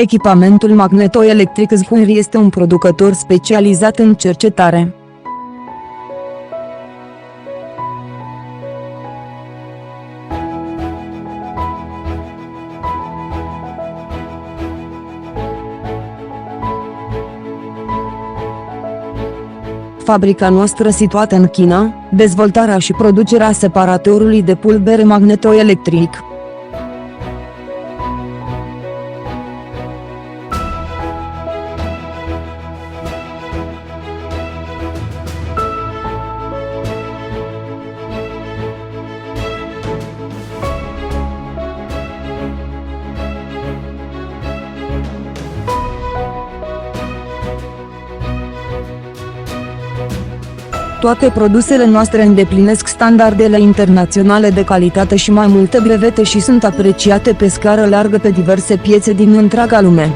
Echipamentul magnetoelectric Zhuhai este un producător specializat în cercetare. Fabrica noastră situată în China, dezvoltarea și producerea separatorului de pulbere magnetoelectric. Toate produsele noastre îndeplinesc standardele internaționale de calitate și mai multe brevete și sunt apreciate pe scară largă pe diverse piețe din întreaga lume.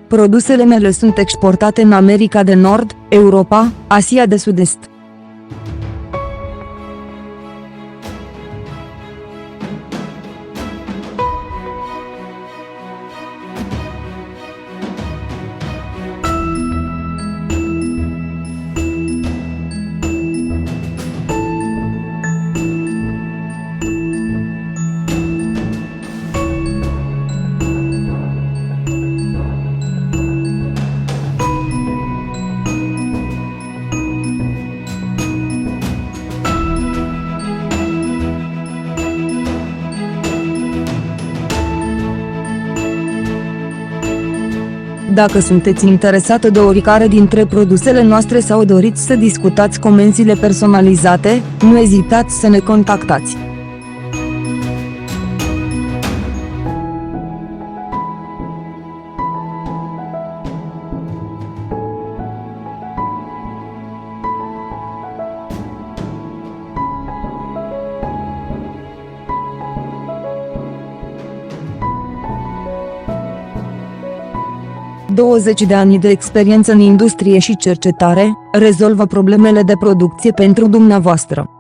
Produsele mele sunt exportate în America de Nord, Europa, Asia de Sud-Est. Dacă sunteți interesată de oricare dintre produsele noastre sau doriți să discutați comenzile personalizate, nu ezitați să ne contactați. ...20 de ani de experiență în industrie și cercetare, rezolvă problemele de producție pentru dumneavoastră.